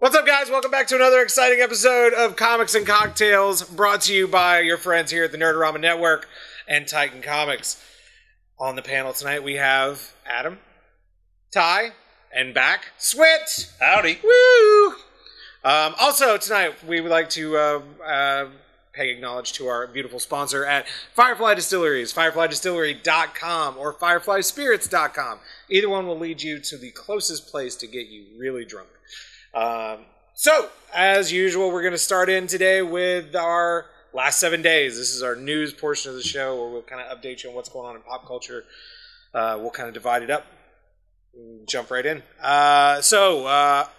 What's up, guys? Welcome back to another exciting episode of Comics and Cocktails, brought to you by your friends here at the Nerd-O-Rama Network and Titan Comics. On the panel tonight, we have Adam, Ty, and back, Switt. Howdy. Woo! Also, tonight, we would like to pay acknowledge to our beautiful sponsor at Firefly Distilleries, fireflydistillery.com or fireflyspirits.com. Either one will lead you to the closest place to get you really drunk. So, as usual, we're going to start in today with our last 7 days. This is our news portion of the show where we'll kind of update you on what's going on in pop culture. We'll kind of divide it up. Jump right in.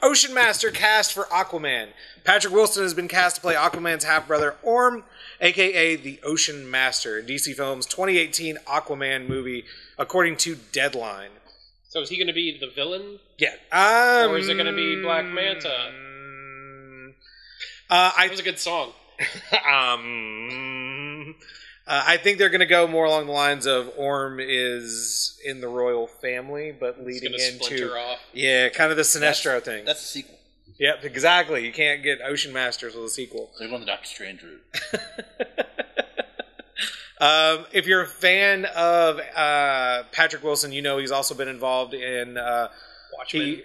Ocean Master cast for Aquaman. Patrick Wilson has been cast to play Aquaman's half-brother Orm, a.k.a. the Ocean Master, in DC Films' 2018 Aquaman movie, according to Deadline. So is he going to be the villain? Yeah. Or is it going to be Black Manta? That was a good song. I think they're going to go more along the lines of Orm is in the royal family, but leading into splinter off. Yeah, kind of the Sinestro thing. That's a sequel. Yep, exactly. You can't get Ocean Masters with a sequel. They're going the Doctor Strange route. If you're a fan of Patrick Wilson, you know he's also been involved in Watchmen.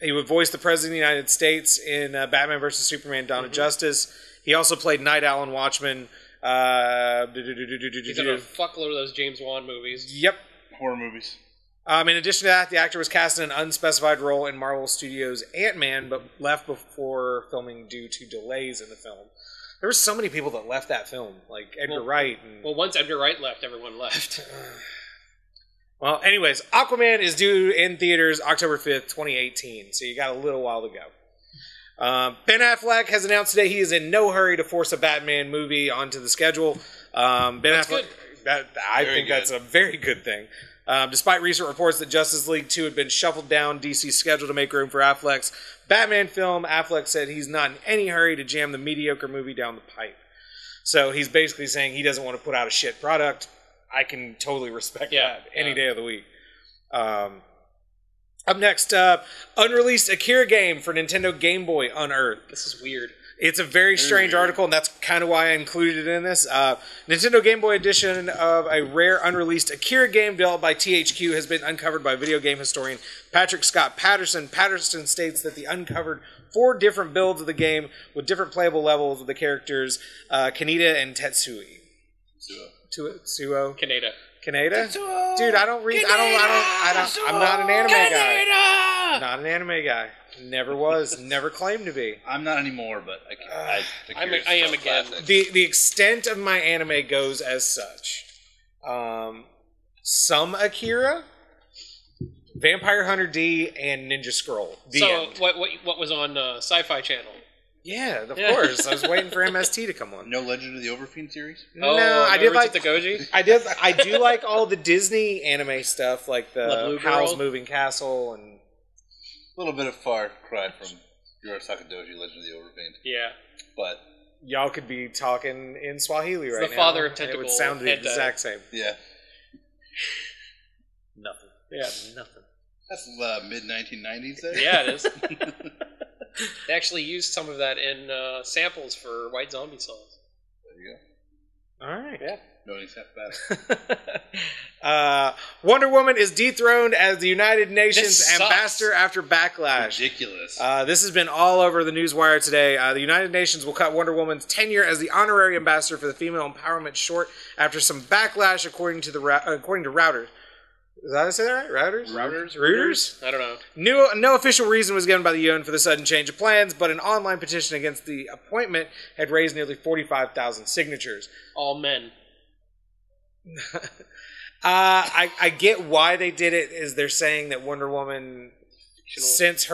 He would voice the President of the United States in Batman vs. Superman: Dawn of Justice. He also played Night Owl in Watchmen. He's in a fuckload of those James Wan movies. Yep. Horror movies. In addition to that, the actor was cast in an unspecified role in Marvel Studios' Ant-Man, but left before filming due to delays in the film. There were so many people that left that film, like Edgar Wright. Well, once Edgar Wright left, everyone left. Well, anyways, Aquaman is due in theaters October 5th, 2018, so you got a little while to go. Ben Affleck has announced today he is in no hurry to force a Batman movie onto the schedule. That's Affleck, good. I think that's a very good thing. Despite recent reports that Justice League 2 had been shuffled down DC's schedule to make room for Affleck's Batman film, Affleck said he's not in any hurry to jam the mediocre movie down the pipe. So he's basically saying he doesn't want to put out a shit product. I can totally respect that any day of the week. Up next, unreleased Akira game for Nintendo Game Boy unearthed. This is weird. It's a very strange article, and that's kind of why I included it in this. Nintendo Game Boy edition of a rare unreleased Akira game developed by THQ has been uncovered by video game historian Patrick Scott Patterson. Patterson states that the uncovered 4 different builds of the game with different playable levels of the characters Kaneda and Tetsui. Suo. Kaneda? Dude, I don't read. I'm not an anime guy. Not an anime guy. Never was. Never claimed to be. I'm not anymore, but I am again. The extent of my anime goes as such. Some Akira, Vampire Hunter D, and Ninja Scroll. What was on Sci-Fi Channel? Yeah, of course. I was waiting for MST to come on. No Legend of the Overfiend series? No, I did like the Goji. I do like all the Disney anime stuff, like the Howl's Moving Castle and A little bit of far cry from Yoro Sakadoji, Legend of the Overfiend. Yeah, but y'all could be talking in Swahili right now. The father of tentacle. It would sound the exact same. Yeah. Nothing. Yeah, nothing. That's mid-1990s there? Yeah, it is. They actually used some of that in samples for White Zombie songs. There you go. All right. Yeah. No any sense about it. Wonder Woman is dethroned as the United Nations This ambassador after Backlash. Ridiculous. This has been all over the newswire today. The United Nations will cut Wonder Woman's tenure as the honorary ambassador for the female empowerment short after some backlash, according to Reuters. Did I say that right? Reuters? I don't know. No official reason was given by the UN for the sudden change of plans, but an online petition against the appointment had raised nearly 45,000 signatures. All men. I get why they did it. Is they're saying that Wonder Woman, since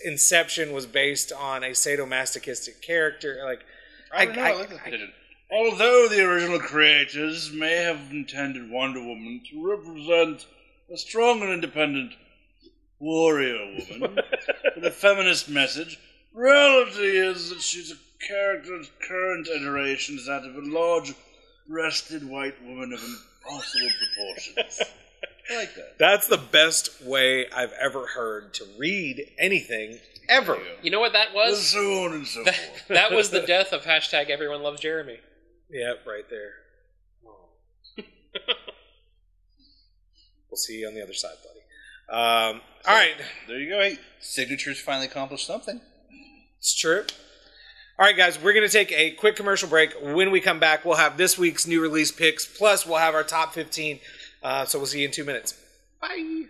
inception, was based on a sadomasochistic character. Like, I don't know. Although the original creators may have intended Wonder Woman to represent a strong and independent warrior woman with a feminist message, reality is that she's a character's current iteration is that of a large, breasted white woman of impossible proportions. I like that. That's the best way I've ever heard to read anything ever. You know what that was? So on and so forth. That was the death of hashtag Everyone Loves Jeremy. Yep, right there. We'll see you on the other side, buddy. All right. There you go. Hey, Signatures finally accomplished something. It's true. All right, guys, we're going to take a quick commercial break. When we come back, we'll have this week's new release picks, plus we'll have our top 15. So we'll see you in 2 minutes. Bye.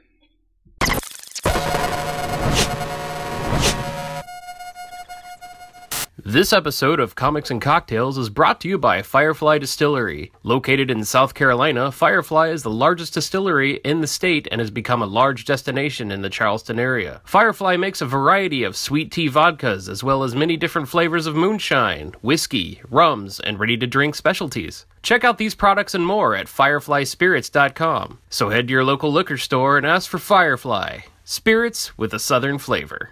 This episode of Comics and Cocktails is brought to you by Firefly Distillery. Located in South Carolina, Firefly is the largest distillery in the state and has become a large destination in the Charleston area. Firefly makes a variety of sweet tea vodkas as well as many different flavors of moonshine, whiskey, rums, and ready-to-drink specialties. Check out these products and more at fireflyspirits.com. So head to your local liquor store and ask for Firefly. Spirits with a southern flavor.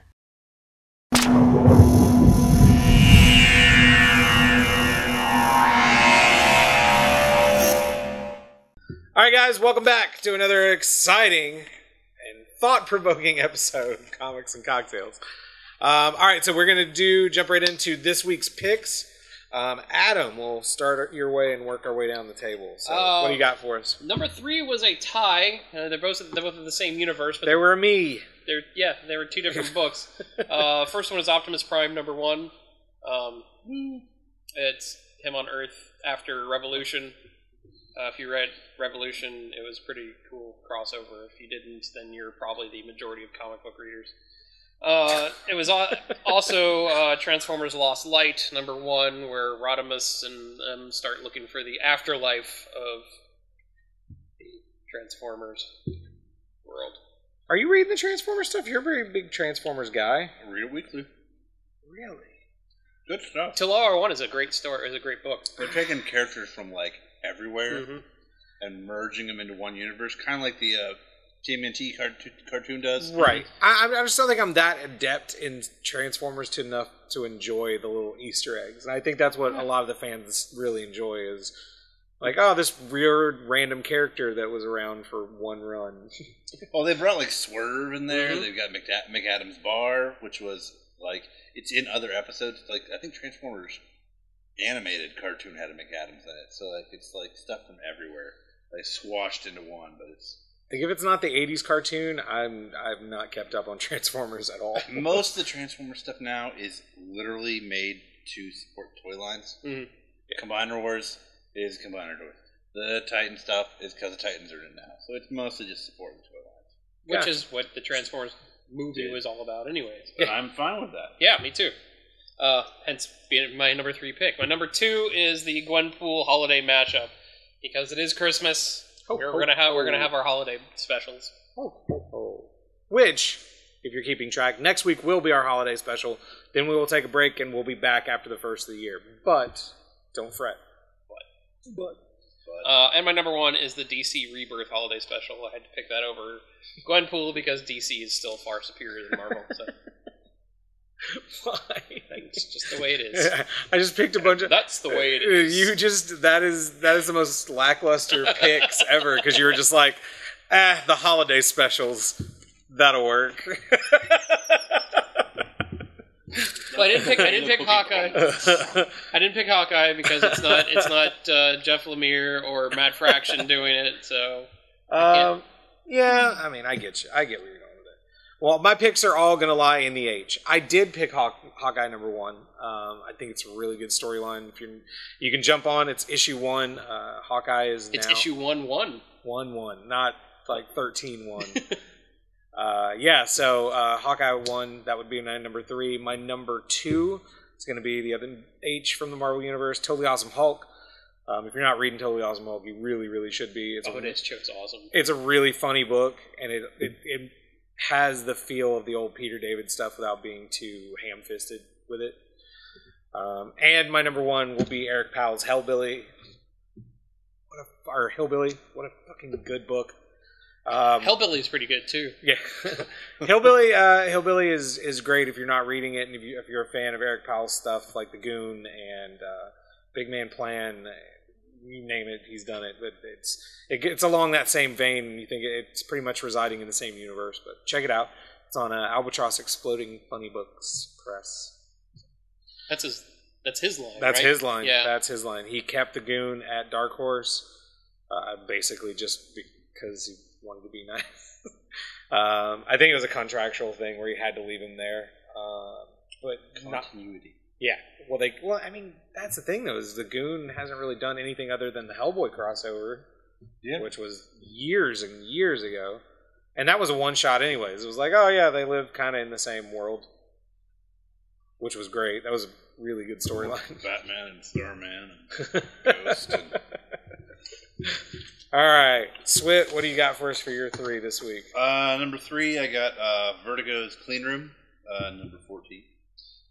All right, guys, welcome back to another exciting and thought-provoking episode of Comics and Cocktails. All right, so we're going to jump right into this week's picks. Adam, we'll start your way and work our way down the table. So what do you got for us? Number 3 was a tie. They're both in the same universe. But They were me. They were two different books. First one is Optimus Prime, number 1. It's him on Earth after Revolution. If you read Revolution, it was pretty cool crossover. If you didn't, then you're probably the majority of comic book readers. It was also Transformers Lost Light, number 1, where Rodimus and them start looking for the afterlife of the Transformers world. Are you reading the Transformers stuff? You're a very big Transformers guy. I read it weekly. Really? Good stuff. Till All Are One is a great story. Is a great book. They're taking characters from like everywhere and merging them into one universe, kind of like the TMNT cartoon does. Right. I just don't think I'm that adept in Transformers enough to enjoy the little Easter eggs. And I think that's what a lot of the fans really enjoy is like, oh, this weird random character that was around for one run. Well, they brought like Swerve in there. They've got McAdams Bar, which was like, it's in other episodes. Like, I think Transformers animated cartoon had a McAdams in it. So like, it's like stuff from everywhere. Like swashed into one, but it's... Like if it's not the 80s cartoon, I've not kept up on Transformers at all. Most of the Transformers stuff now is literally made to support toy lines. Combiner Wars is Combiner Wars. The Titan stuff is because the Titans are in now. So it's mostly just supporting toy lines. Which is what the Transformers movie was all about anyways. But I'm fine with that. Yeah, me too. Hence being my number 3 pick. My number 2 is the Gwenpool holiday mashup. Because it is Christmas. We're gonna have our holiday specials. Which, if you're keeping track, next week will be our holiday special. Then we will take a break and we'll be back after the first of the year. But don't fret. And my number 1 is the DC Rebirth holiday special. I had to pick that over Gwenpool because DC is still far superior than Marvel. So. Why? It's just the way it is. I just picked a bunch of... That's the way it is. That is the most lackluster picks ever, because you were just like, the holiday specials, that'll work. Well, I didn't pick Hawkeye. I didn't pick Hawkeye because it's not Jeff Lemire or Matt Fraction doing it, so... Yeah, I mean, I get you. I get where you're going. Well, my picks are all going to lie in the H. I did pick Hawkeye number 1. I think it's a really good storyline. If you can jump on. It's issue 1. Hawkeye is now... It's issue 1-1. 1-1, not like 13-1. So Hawkeye 1, that would be my number 3. My number 2 is going to be the other H from the Marvel Universe, Totally Awesome Hulk. If you're not reading Totally Awesome Hulk, you really, really should be. It's awesome. It's a really funny book, and it has the feel of the old Peter David stuff without being too ham-fisted with it. And my number 1 will be Eric Powell's Hellbilly. Hillbilly. What a fucking good book. Hellbilly is pretty good too. Yeah, Hillbilly is great if you're not reading it, and if you're a fan of Eric Powell's stuff like The Goon and Big Man Plan. You name it, he's done it. But it's along that same vein. You think it's pretty much residing in the same universe. But check it out. It's on Albatross Exploding Funny Books Press. That's his line. That's right? his line. Yeah. That's his line. He kept the goon at Dark Horse, basically just because he wanted to be nice. I think it was a contractual thing where he had to leave him there. But Continuity. Yeah. Well, I mean, that's the thing though, is the goon hasn't really done anything other than the Hellboy crossover, which was years and years ago. And that was a one-shot anyways. It was like, oh yeah, they live kind of in the same world, which was great. That was a really good storyline. Batman and Starman and Ghost. All right, Switt, what do you got for us for your 3 this week? Number 3, I got Vertigo's Clean Room, number 14.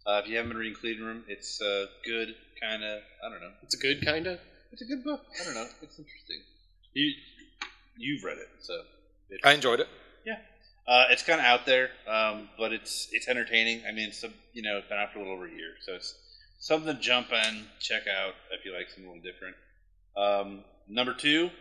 If you haven't been reading Clean Room, it's good, kind of, I don't know. It's a good kind of? It's a good book. I don't know. It's interesting. You've read it, so. I enjoyed it. Yeah. It's kind of out there, but it's entertaining. I mean, it's been out for a little over a year, so it's something to jump in, check out if you like something a little different. Number 2,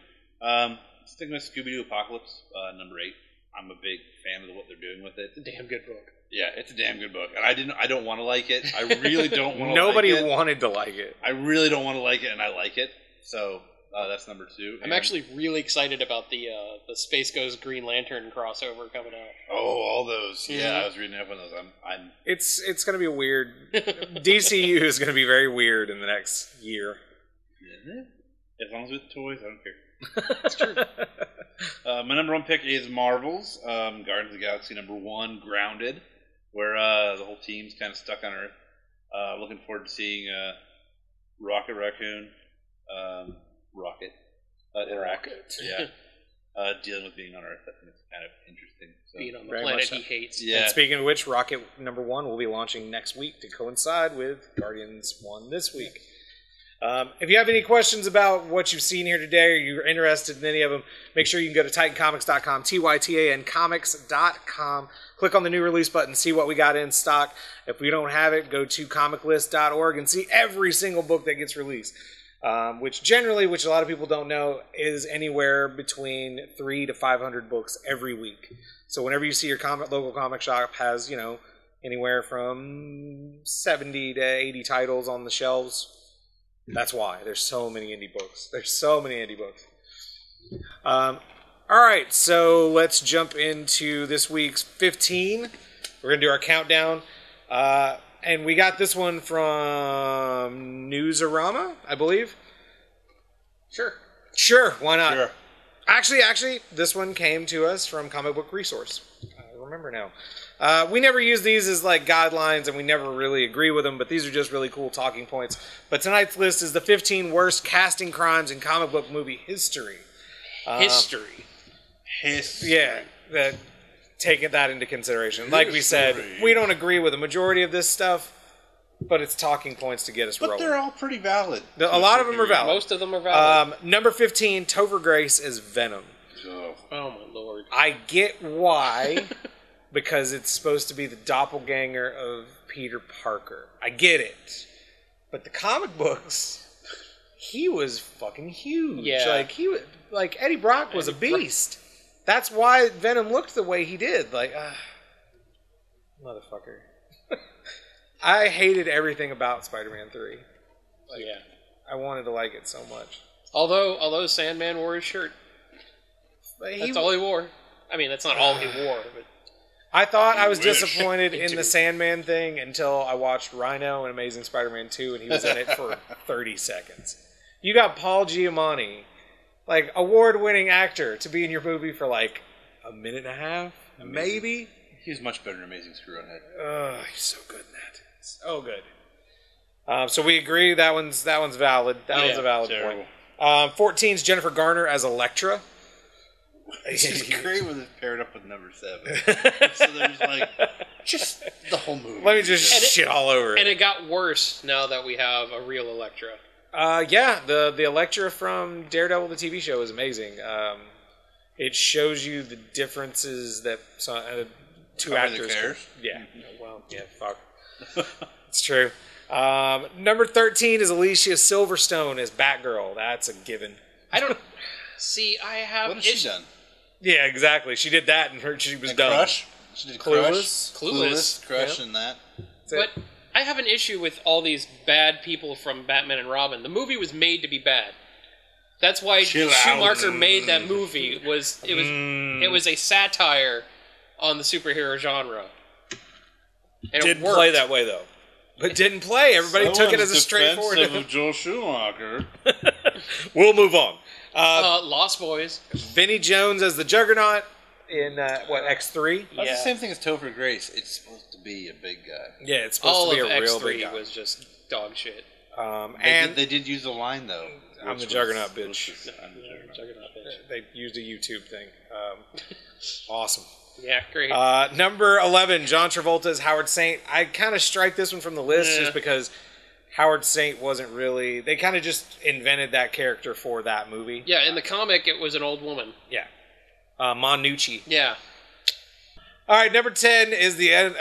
sticking with Scooby-Doo Apocalypse, number 8. I'm a big fan of what they're doing with it. It's a damn good book. Yeah, it's a damn good book, and I don't want to like it. I really don't want to. Nobody like it. wanted to like it. I really don't want to like it, and I like it. So that's number 2. I'm actually really excited about the Space Ghost Green Lantern crossover coming out. Oh, all those. Yeah, I was reading up on those. I'm. It's going to be weird. DCU is going to be very weird in the next year. Is it? As long as it's toys, I don't care. That's true. My number 1 pick is Marvel's Guardians of the Galaxy number 1, Grounded, where the whole team's kind of stuck on Earth. Looking forward to seeing Rocket Raccoon, Rocket, yeah, dealing with being on Earth. I think it's kind of interesting. So. Being on the Very planet much so. he hates. Yeah. And speaking of which, Rocket number 1 will be launching next week to coincide with Guardians 1 this week. If you have any questions about what you've seen here today or you're interested in any of them, make sure you can go to titancomics.com, TYTAN comics.com. Click on the new release button, see what we got in stock. If we don't have it, go to comiclist.org and see every single book that gets released. Which a lot of people don't know, is anywhere between 300 to 500 books every week. So whenever you see your local comic shop has, anywhere from 70 to 80 titles on the shelves, that's why. There's so many indie books. All right, so let's jump into this week's 15. We're going to do our countdown. And we got this one from Nerd-O-Rama, I believe. Sure, why not? Sure. Actually, this one came to us from Comic Book Resource. I remember now. We never use these as like guidelines, and we never really agree with them, but these are just really cool talking points. But tonight's list is the 15 worst casting crimes in comic book movie history. History. Yeah, taking that into consideration. Like we said, we don't agree with the majority of this stuff, but it's talking points to get us rolling. But they're all pretty valid. A lot of them are valid. Most of them are valid. Number 15, Topher Grace is Venom. Oh, my lord. I get why, because it's supposed to be the doppelganger of Peter Parker. I get it. But the comic books, he was fucking huge. Yeah. Eddie Brock was a beast. That's why Venom looked the way he did. Motherfucker. I hated everything about Spider-Man 3. Yeah. I wanted to like it so much. Although Sandman wore his shirt. That's all he wore. I mean, that's not all he wore, but... I thought I was disappointed in the Sandman thing until I watched Rhino in Amazing Spider-Man 2, and he was in it for 30 seconds. You got Paul Giamatti, award-winning actor, to be in your movie for a minute and a half, maybe. He's much better than Amazing Screwhead. He's so good in that. So good. So we agree that one's valid. That one's a valid point. 14 is Jennifer Garner as Elektra. She's great when it's paired up with number 7. So there's just the whole movie. Let me just shit all over it. And it got worse now that we have a real Elektra. Yeah, the Elektra from Daredevil, the TV show, is amazing. It shows you the differences that two actors. Yeah. Well, yeah, fuck. It's true. Number 13 is Alicia Silverstone as Batgirl. That's a given. I don't... See, I have... What has she done? Yeah, exactly. She did that and she was done. Crush? She did Clueless. Clueless. Crush, Yep. and that. But I have an issue with all these bad people from Batman and Robin. The movie was made to be bad. That's why Chill Schumacher out. made that movie. It was a satire on the superhero genre. And Didn't it worked. play that way though. But didn't play. Everybody took it as a Someone's straightforward. defensive of Joel Schumacher. We'll move on. Lost Boys. Vinnie Jones as the Juggernaut in X3. That's the same thing as Topher Grace. It's supposed to be a big guy. Yeah, it's supposed All to be of a real big X3 guy. was just dog shit. And They did use a line though. I'm which the was- Juggernaut, bitch. I'm the Juggernaut. Juggernaut bitch. They used a YouTube thing. Awesome. Yeah, great. Number 11, John Travolta as Howard Saint. I kind of strike this one from the list Yeah. just because Howard Saint wasn't really... They kind of just invented that character for that movie. Yeah, in the comic, it was an old woman. Yeah. Monucci. Yeah. All right, number 10 is the...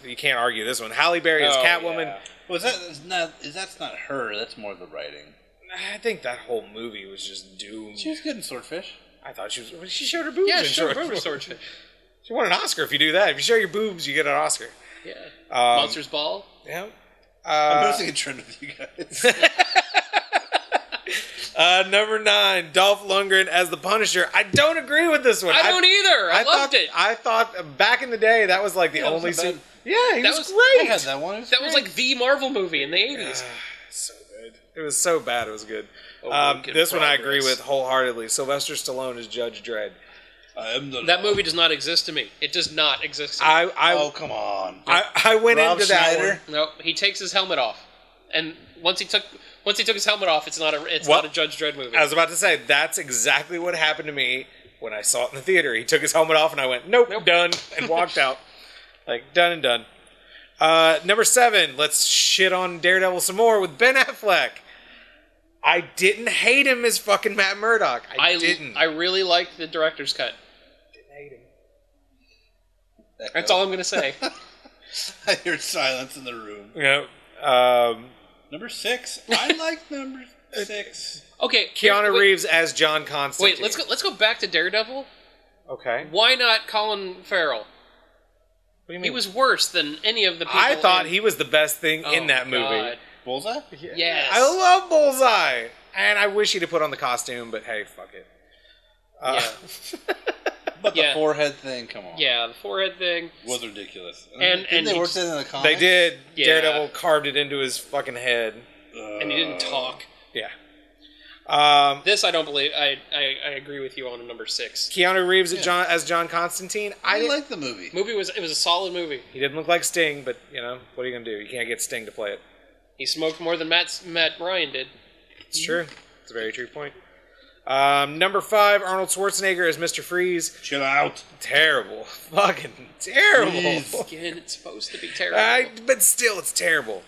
you can't argue this one. Halle Berry as Catwoman. Yeah. Well, that's not her. That's more the writing. I think that whole movie was just doomed. She was good in Swordfish. I thought she was... She showed her boobs Yeah, in sure. Swordfish. Swordfish. She won an Oscar if you do that. If you show your boobs, you get an Oscar. Yeah. Monsters Ball. Yeah. I'm noticing a trend with you guys. Number 9, Dolph Lundgren as the Punisher. I don't agree with this one. I don't either. I loved it. I thought back in the day that was like the only... wasn't bad. Yeah, he That was was- I great. had that one. That was like the Marvel movie in the 80s. So good. It was so bad. It was good. work in This one I agree progress. with wholeheartedly. Sylvester Stallone as Judge Dredd. I am the That movie does not exist to me. It does not exist to me. Oh, come on. I went Rob into that Schneider? one. No, he takes his helmet off. And once he took his helmet off, it's not a Well, not a Judge Dredd movie. I was about to say, that's exactly what happened to me when I saw it in the theater. He took his helmet off and I went, nope. Done, and walked out. Like, done and done. Number 7, let's shit on Daredevil some more with Ben Affleck. I didn't hate him as fucking Matt Murdock. I didn't. I really liked the director's cut. didn't hate him. That's all I'm going to say. I hear silence in the room. You Number 6. I like number 6. Okay, Keanu wait, Reeves as John Constantine. Wait, let's go back to Daredevil. Okay. Why not Colin Farrell? What do you He mean? was worse than any of the people. I thought in- he was the best thing in Oh, that movie. God. Bullseye? Yes. I love Bullseye. And I wish he'd have put on the costume, but hey, fuck it. Yeah. But the Yeah. forehead thing, come on. Yeah, the forehead thing. Was ridiculous. And Didn't they he work just- that in the comics? They did. Yeah. Daredevil carved it into his fucking head. And he didn't talk. Yeah. This I don't believe. I agree with you on number 6. Keanu Reeves as John Constantine. I didn't- like the movie. It was a solid movie. He didn't look like Sting, but you know what are you gonna do? You can't get Sting to play it. He smoked more than Matt Ryan did. It's true. It's a very true point. Number 5, Arnold Schwarzenegger as Mr. Freeze. Chill out. Terrible. Fucking terrible. Jeez. Again, it's supposed to be terrible. But still, it's terrible.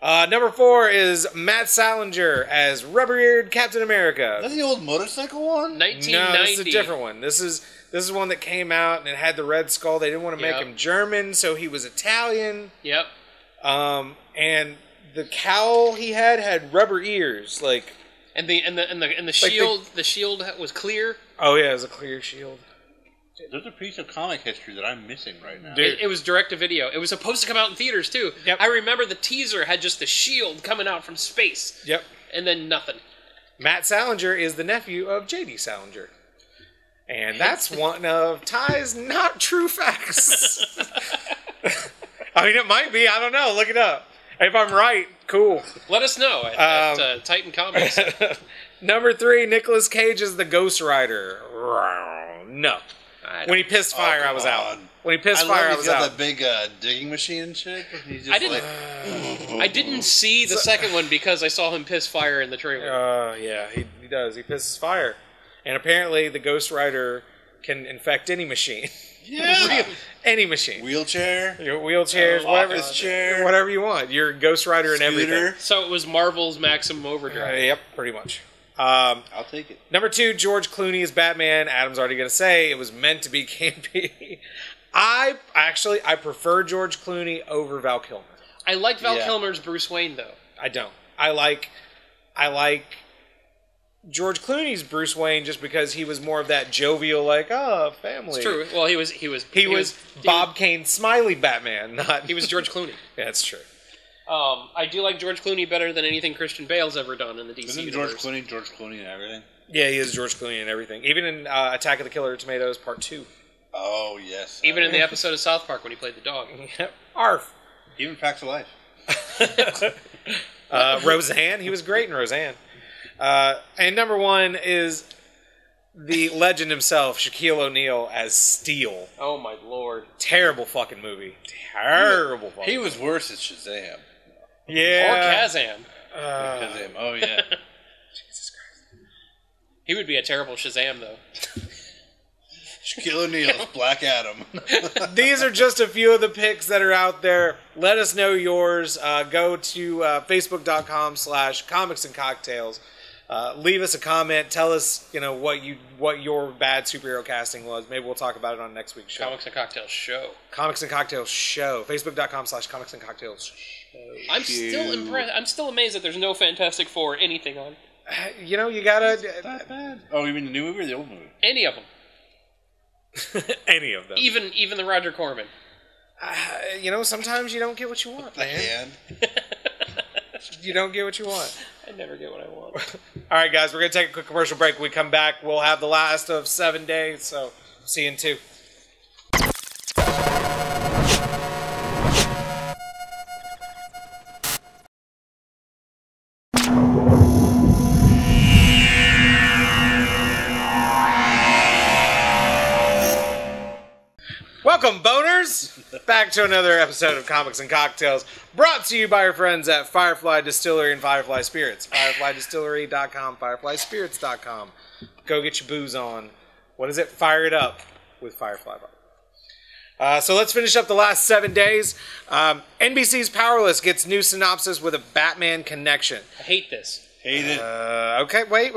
Number 4 is Matt Salinger as rubber-eared Captain America. That's the old motorcycle one? 1990. No, this is a different one. This is one that came out and it had the red skull. They didn't want to make Yep. him German, so he was Italian. Yep. And the cowl he had rubber ears. Like, And the shield. The shield was clear. oh yeah, it was a clear shield. There's a piece of comic history that I'm missing right now. Dude. It was direct to video. It was supposed to come out in theaters too. Yep. I remember the teaser had just the shield coming out from space. Yep. And then nothing. Matt Salinger is the nephew of J.D. Salinger. And that's one of Ty's not true facts. I mean, it might be. I don't know. Look it up. If I'm right, cool. Let us know at Titan Comics. Number 3, Nicolas Cage is the Ghost Rider. No. When he pissed fire, I was out. on. When he pissed I fire, love I he's was got out. that big digging machine and shit. He's just I didn't- like, I didn't see the second one because I saw him piss fire in the trailer. Yeah, he does. He pisses fire. And apparently the Ghost Rider can infect any machine. yeah. Any machine. Wheelchair. Your wheelchairs, whatever. Office chair. Whatever you want. You're Ghost Rider and everything. Scooter. So it was Marvel's Maximum Overdrive. Yep, pretty much. I'll take it. Number 2, George Clooney is Batman. Adam's already going to say it was meant to be campy. I prefer George Clooney over Val Kilmer. I like Val Yeah. Kilmer's Bruce Wayne though. I don't. I like George Clooney's Bruce Wayne just because he was more of that jovial, like, family. It's true. Well, he was Bob Kane Smiley Batman, not... He was George Clooney. Yeah, that's true. I do like George Clooney better than anything Christian Bale's ever done in the DC Isn't universe. George Clooney and everything? Yeah, he is George Clooney and everything. Even in Attack of the Killer Tomatoes Part 2. Oh, yes. Even in the episode of South Park when he played the dog. Yep. Arf. Even Facts of Life. Roseanne. He was great in Roseanne. And number one is the legend himself, Shaquille O'Neal as Steel. Oh my lord! Terrible fucking movie. Terrible. Fucking He was worse as Shazam. Yeah. Or Kazam. Shazam. Oh yeah. Jesus Christ. He would be a terrible Shazam though. Shaquille O'Neal's Black Adam. These are just a few of the picks that are out there. Let us know yours. Go to facebook.com/comics and cocktails. Leave us a comment. Tell us, what your bad superhero casting was. Maybe we'll talk about it on next week's show. Comics and Cocktails show. Comics and Cocktails show. Facebook.com/comics and cocktails show. I'm still impressed. I'm still amazed that there's no Fantastic Four anything on. You gotta... Not bad. Oh, you mean the new movie or the old movie? Any of them. Any of them. Even the Roger Corman. Sometimes you don't get what you want, The man. hand. You don't get what you want. I never get what I want. All right, guys, we're going to take a quick commercial break. When we come back, we'll have the last of 7 days, so see you in 2. Welcome, boners! Back to another episode of Comics and Cocktails, brought to you by our friends at Firefly Distillery and Firefly Spirits. FireflyDistillery.com, FireflySpirits.com. Go get your booze on. What is it? Fire it up with Firefly. So let's finish up the last 7 days. NBC's Powerless gets new synopsis with a Batman connection. I hate this. Hate it. Okay, wait.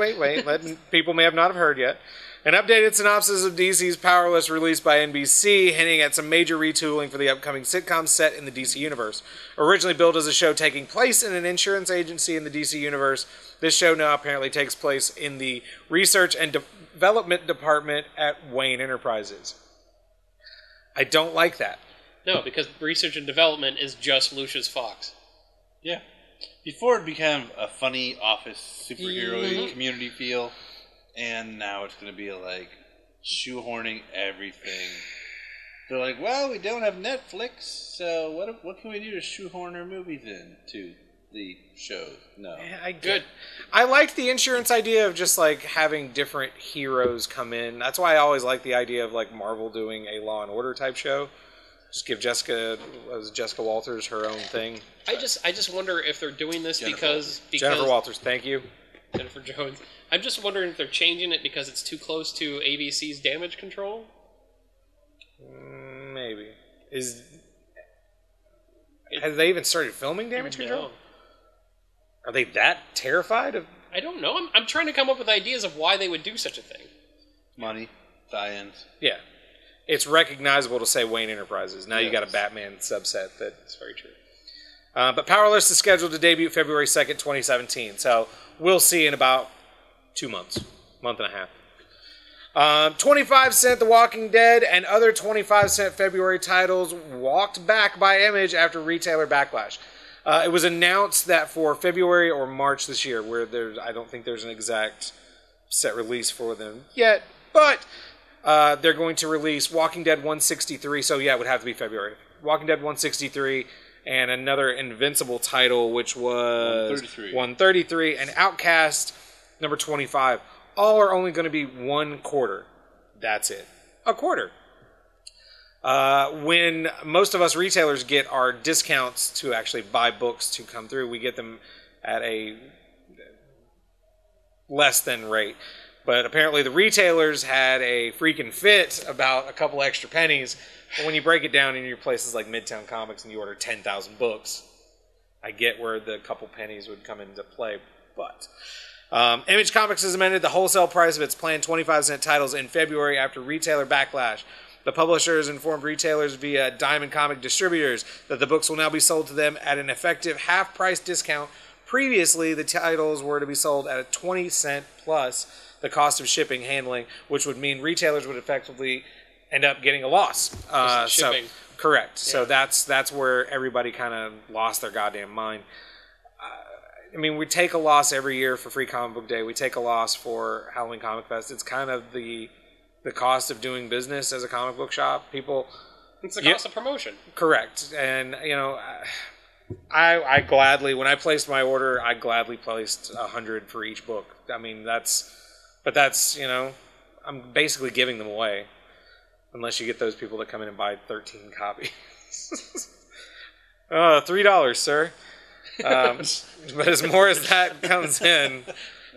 People may have not have heard yet. An updated synopsis of DC's Powerless released by NBC, hinting at some major retooling for the upcoming sitcom set in the DC universe. Originally billed as a show taking place in an insurance agency in the DC universe, this show now apparently takes place in the research and development department at Wayne Enterprises. I don't like that. No, because research and development is just Lucius Fox. Yeah. Before it became a funny office superhero community feel, and now it's going to be like shoehorning everything. They're like, well, we don't have Netflix, so what can we do to shoehorn our movies into the shows? No. Yeah, Good. I liked the insurance idea of just like having different heroes come in. That's why I always like the idea of like Marvel doing a Law and Order type show. Just give Jessica Walters her own thing. I just wonder if they're doing this because Jennifer Walters, thank you. Jennifer Jones. I'm just wondering if they're changing it because it's too close to ABC's Damage Control. Maybe. Have they even started filming Damage Control? Are they that terrified of? I don't know. I'm trying to come up with ideas of why they would do such a thing. Money, tie-ins. Yeah, it's recognizable to say Wayne Enterprises. Now you got a Batman subset that's very true. But Powerless is scheduled to debut February 2nd, 2017. So we'll see in about 2 months, month and a half. 25-cent The Walking Dead and other 25-cent February titles walked back by Image after retailer backlash. It was announced that for February or March this year, where I don't think there's an exact set release for them yet, but they're going to release Walking Dead 163, so yeah, it would have to be February. Walking Dead 163 and another Invincible title, which was 133, and Outcast number 25. All are only going to be 1 quarter. That's it. A quarter. When most of us retailers get our discounts to actually buy books to come through, we get them at a less than rate. But apparently the retailers had a freaking fit about a couple extra pennies. But when you break it down in your places like Midtown Comics and you order 10,000 books, I get where the couple pennies would come into play. But Image Comics has amended the wholesale price of its planned 25-cent titles in February after retailer backlash. The publisher has informed retailers via Diamond Comic distributors that the books will now be sold to them at an effective half-price discount Previously, the titles were to be sold at a 20-cent plus the cost of shipping handling, which would mean retailers would effectively end up getting a loss. Shipping. Correct. Yeah. So that's where everybody kind of lost their goddamn mind. I mean, we take a loss every year for Free Comic Book Day. We take a loss for Halloween Comic Fest. It's kind of the cost of doing business as a comic book shop. People, It's the cost of promotion. correct. And you know, I gladly, when I placed my order, I gladly placed 100 for each book. I mean, that's you know, I'm basically giving them away, unless you get those people that come in and buy 13 copies. $3, sir. But as more as that comes in,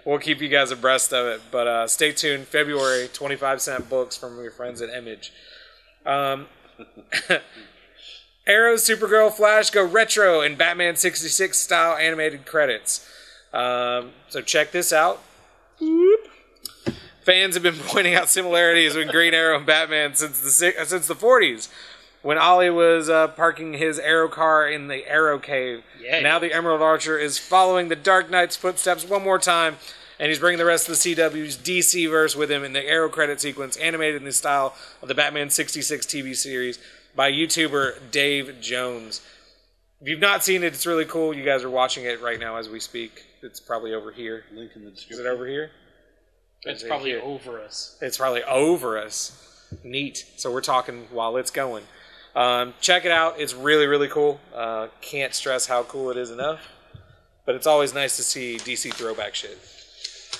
we'll keep you guys abreast of it. But stay tuned. February, 25-cent books from your friends at Image. Arrow, Supergirl, Flash go retro in Batman 66 style animated credits. So check this out. Whoop. Fans have been pointing out similarities between Green Arrow and Batman since the 40s. When Ollie was parking his Arrow car in the Arrow Cave. Yeah. Now the Emerald Archer is following the Dark Knight's footsteps one more time, and he's bringing the rest of the CW's DC verse with him in the Arrow credit sequence, animated in the style of the Batman 66 TV series by YouTuber Dave Jones. If you've not seen it, it's really cool. You guys are watching it right now as we speak. It's probably over here. Link in the description. Is it over here? It's probably over us. It's probably over us. Neat. So we're talking while it's going. Check it out. It's really, really cool. Can't stress how cool it is enough. But it's always nice to see DC throwback shit.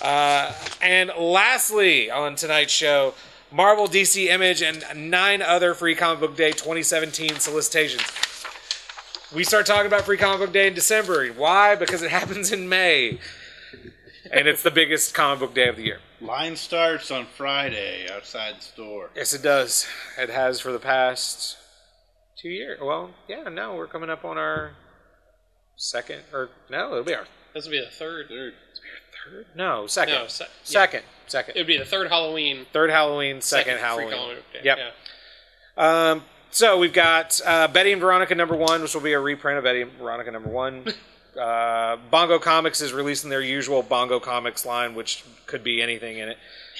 And lastly, on tonight's show, Marvel, DC, Image, and 9 other Free Comic Book Day 2017 solicitations. We start talking about Free Comic Book Day in December. Why? Because it happens in May. And it's the biggest comic book day of the year. Line starts on Friday outside the store. Yes, it does. It has for the past 2 years. Well, yeah, no, we're coming up on our second, or no, it'll be our This will be the third. third? No, second. No, Second. It would be the third Halloween. Third Halloween, second Free Halloween. Comic Book Day. Yep. Yeah. So we've got Betty and Veronica #1, which will be a reprint of Betty and Veronica #1. Bongo Comics is releasing their usual Bongo Comics line, which could be anything in it.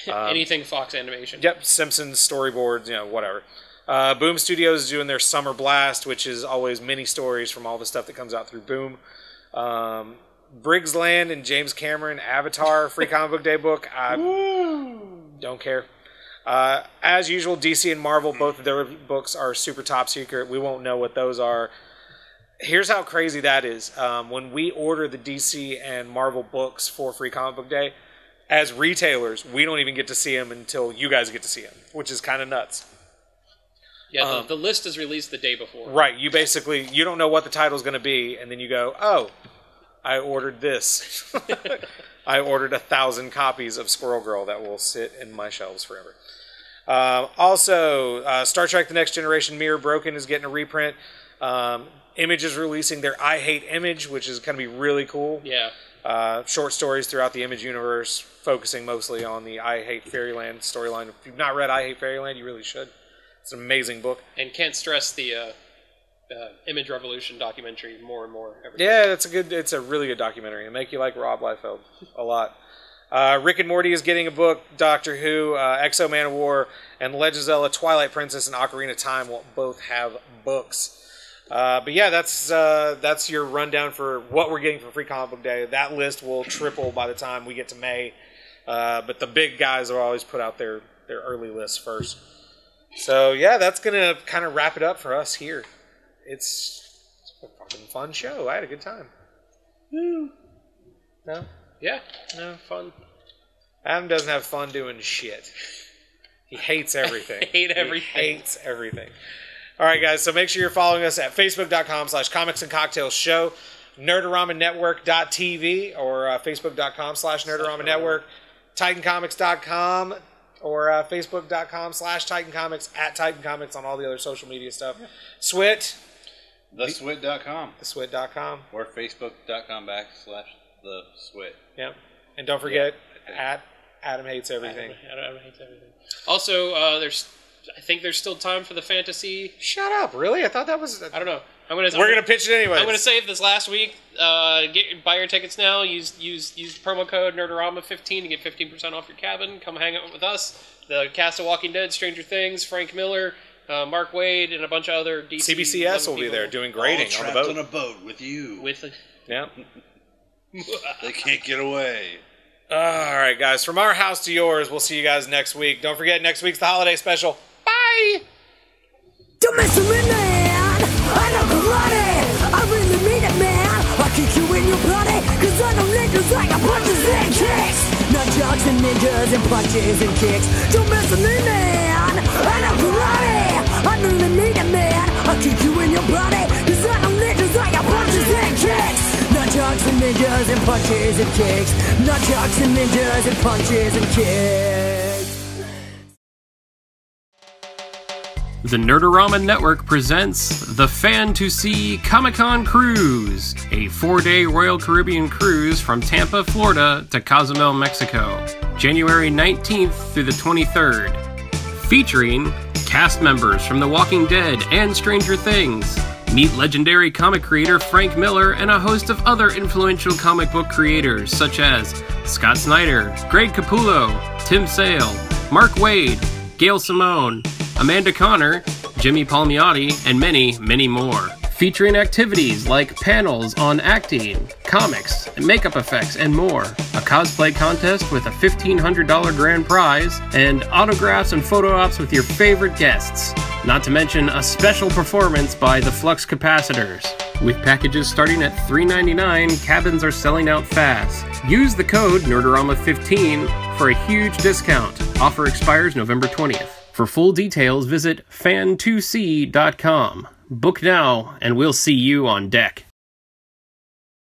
Anything Fox Animation. Yep, Simpsons, storyboards, you know, whatever. Boom Studios is doing their Summer Blast, which is always mini stories from all the stuff that comes out through Boom. Briggs Land and James Cameron Avatar Free Comic Book Day book. I don't care. As usual, DC and Marvel, both of their books are super top secret. We won't know what those are. Here's how crazy that is. When we order the DC and Marvel books for Free Comic Book Day, as retailers, we don't even get to see them until you guys get to see them, which is kind of nuts. Yeah, the list is released the day before. Right. You don't know what the title's going to be, and then you go, oh, I ordered this. I ordered 1,000 copies of Squirrel Girl that will sit in my shelves forever. Also, Star Trek The Next Generation Mirror Broken is getting a reprint. Image is releasing their I Hate Image, which is going to be really cool. Yeah. Short stories throughout the Image universe, focusing mostly on the I Hate Fairyland storyline. If you've not read I Hate Fairyland, you really should. It's an amazing book. And can't stress the Image Revolution documentary more and more. Every Yeah, it's a really good documentary. It'll make you like Rob Liefeld a lot. Rick and Morty is getting a book. Doctor Who, Exo Man of War, and Legend of Zelda: Twilight Princess and Ocarina of Time will both have books. But yeah, that's your rundown for what we're getting for Free Comic Book Day. That list will triple by the time we get to May. But the big guys will always put out their early lists first. So yeah, that's gonna kind of wrap it up for us here. It's a fucking fun show. I had a good time. No? Yeah. No, fun. Adam doesn't have fun doing shit. He hates everything. I hate everything. He hates everything. All right, guys, so make sure you're following us at facebook.com/Comics and Cocktails Show, Nerd-O-Rama Network.tv, or facebook.com/Nerd-O-Rama Network, TitanComics.com, or facebook.com/Titan Comics, at Titan Comics on all the other social media stuff. Yeah. Switt. TheSwitt.com. TheSwitt.com. Or Facebook.com/TheSwitt. Yep. And don't forget, at Adam Hates Everything. Adam Hates Everything. Also, there's I think there's still time for the fantasy. Shut up! Really? I thought that was. I don't know. We're gonna pitch it anyway. I'm gonna save this last week. Buy your tickets now. Use promo code Nerd-O-Rama 15 to get 15% off your cabin. Come hang out with us. The cast of Walking Dead, Stranger Things, Frank Miller, Mark Wade, and a bunch of other DC. CBCS will be there doing grading all on the boat. on a boat with you. Yeah. They can't get away. All right, guys. From our house to yours. We'll see you guys next week. Don't forget, next week's the holiday special. Bye. Don't mess with me, man. I know karate. I really mean it, man. I'll kick you in your body, cause I know niggas like a punches and kicks. Nunchucks and ninjas and punches and kicks. Don't mess with me, man. I know karate. I really mean it, man. I'll kick you in your body, cause I know niggas like a punches and kicks. Nunchucks and ninjas and punches and kicks. Nunchucks and ninjas and punches and kicks. The Nerd-O-Rama Network presents the Fan2See Comic-Con Cruise, a 4-day Royal Caribbean cruise from Tampa, Florida to Cozumel, Mexico, January 19th through the 23rd, featuring cast members from The Walking Dead and Stranger Things. Meet legendary comic creator Frank Miller and a host of other influential comic book creators such as Scott Snyder, Greg Capullo, Tim Sale, Mark Wade, Gail Simone, Amanda Connor, Jimmy Palmiotti, and many, many more. Featuring activities like panels on acting, comics, makeup effects, and more. A cosplay contest with a $1,500 grand prize, and autographs and photo ops with your favorite guests. Not to mention a special performance by the Flux Capacitors. With packages starting at $3.99, cabins are selling out fast. Use the code Nerd-O-Rama15 for a huge discount. Offer expires November 20th. For full details, visit fan2see.com. Book now, and we'll see you on deck.